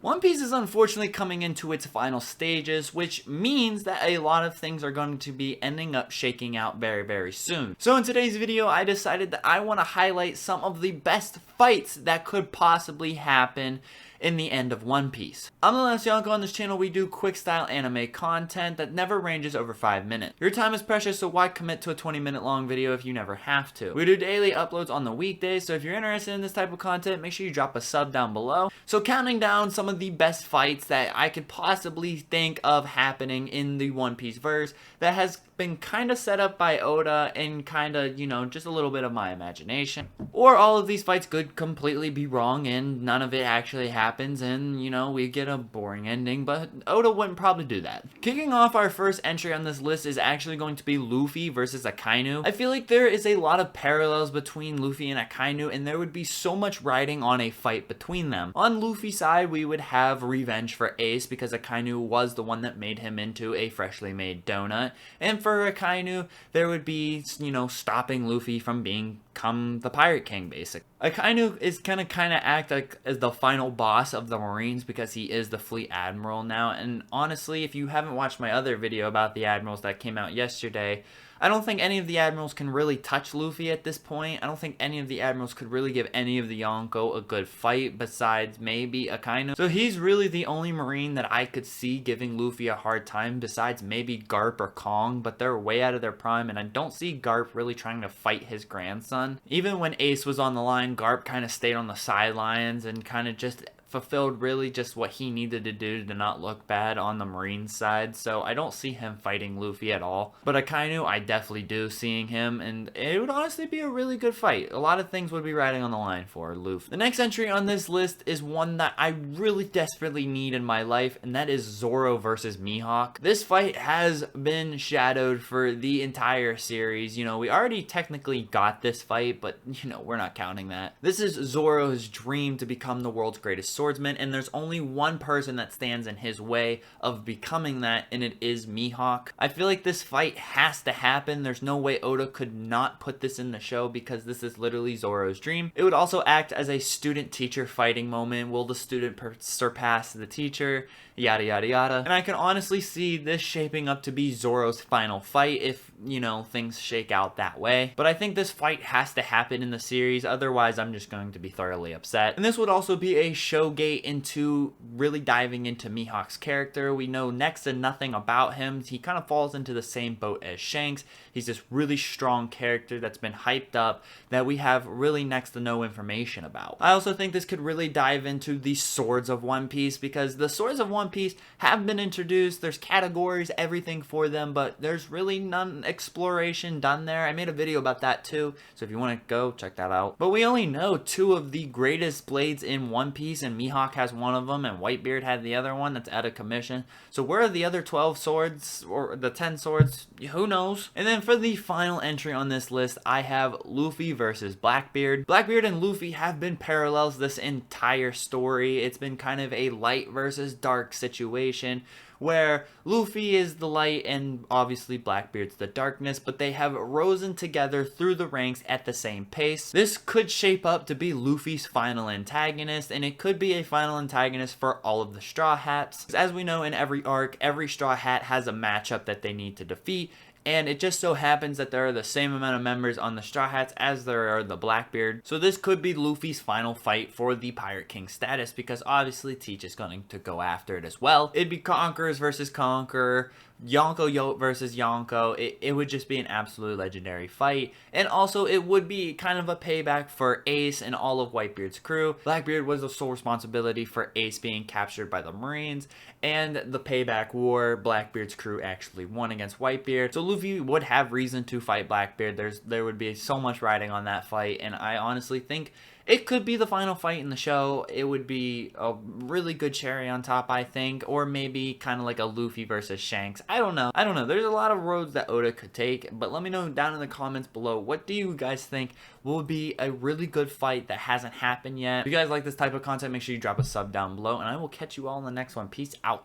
One Piece is unfortunately coming into its final stages, which means that a lot of things are going to be ending up shaking out very soon. So in today's video, I decided that I want to highlight some of the best fights that could possibly happen in the end of One Piece. I'm the last Yonko. On this channel, we do quick style anime content that never ranges over 5 minutes. Your time is precious, so why commit to a 20-minute long video if you never have to? We do daily uploads on the weekdays, so if you're interested in this type of content, make sure you drop a sub down below. So counting down some of the best fights that I could possibly think of happening in the One Piece verse that has been kind of set up by Oda and kind of, you know, just a little bit of my imagination. Or all of these fights could completely be wrong and none of it actually happens and, you know, we get a boring ending, but Oda wouldn't probably do that. Kicking off our first entry on this list is actually going to be Luffy versus Akuinu. I feel like there is a lot of parallels between Luffy and Akuinu, and there would be so much riding on a fight between them. On Luffy's side, we would have revenge for Ace because Akuinu was the one that made him into a freshly made donut, and for Akuinu, there would be, you know, stopping Luffy from become the Pirate King, basically. Akuinu is kind of act like as the final boss of the Marines because he is the Fleet Admiral now, and honestly, if you haven't watched my other video about the Admirals that came out yesterday, I don't think any of the Admirals can really touch Luffy at this point. I don't think any of the Admirals could really give any of the Yonko a good fight besides maybe Akuinu. So he's really the only Marine that I could see giving Luffy a hard time besides maybe Garp or Kong, but they're way out of their prime and I don't see Garp really trying to fight his grandson. Even when Ace was on the line, Garp kind of stayed on the sidelines and kind of just fulfilled really just what he needed to do to not look bad on the Marine side, so I don't see him fighting Luffy at all. But Akuinu, I definitely do seeing him, and it would honestly be a really good fight. A lot of things would be riding on the line for Luffy. The next entry on this list is one that I really desperately need in my life, and that is Zoro versus Mihawk. This fight has been shadowed for the entire series. You know, we already technically got this fight, but, you know, we're not counting that. This is Zoro's dream to become the world's greatest swordsman, and there's only one person that stands in his way of becoming that, and it is Mihawk. I feel like this fight has to happen. There's no way Oda could not put this in the show because this is literally Zoro's dream. It would also act as a student-teacher fighting moment. Will the student surpass the teacher? Yada yada yada. And I can honestly see this shaping up to be Zoro's final fight if, you know, things shake out that way. But I think this fight has to happen in the series, otherwise I'm just going to be thoroughly upset. And this would also be a showgate into really diving into Mihawk's character. We know next to nothing about him. He kind of falls into the same boat as Shanks. He's this really strong character that's been hyped up that we have really next to no information about. I also think this could really dive into the swords of One Piece because the swords of One Piece have been introduced. There's categories, everything for them, but there's really none exploration done there. I made a video about that too, so if you want to go check that out. But we only know 2 of the greatest blades in One Piece, and Mihawk has one of them and Whitebeard had the other one that's out of commission. So where are the other 12 swords or the 10 swords? Who knows? And then for the final entry on this list, I have Luffy versus Blackbeard. Blackbeard and Luffy have been parallels this entire story. It's been kind of a light versus dark situation where Luffy is the light and obviously Blackbeard's the darkness, but they have risen together through the ranks at the same pace. This could shape up to be Luffy's final antagonist, and it could be a final antagonist for all of the Straw Hats. As we know, in every arc, every Straw Hat has a matchup that they need to defeat, and it just so happens that there are the same amount of members on the Straw Hats as there are the Blackbeard. So this could be Luffy's final fight for the Pirate King status because obviously Teach is going to go after it as well. It'd be Conquerors versus Conqueror, Yonko versus Yonko. It would just be an absolute legendary fight. And also it would be kind of a payback for Ace and all of Whitebeard's crew. Blackbeard was the sole responsibility for Ace being captured by the Marines, and the payback war, Blackbeard's crew actually won against Whitebeard. So Luffy would have reason to fight Blackbeard. There would be so much riding on that fight, and I honestly think it could be the final fight in the show. It would be a really good cherry on top, I think, or maybe kind of like a Luffy versus Shanks. I don't know. There's a lot of roads that Oda could take, but let me know down in the comments below, what do you guys think will be a really good fight that hasn't happened yet? If you guys like this type of content, make sure you drop a sub down below, and I will catch you all in the next one. Peace out.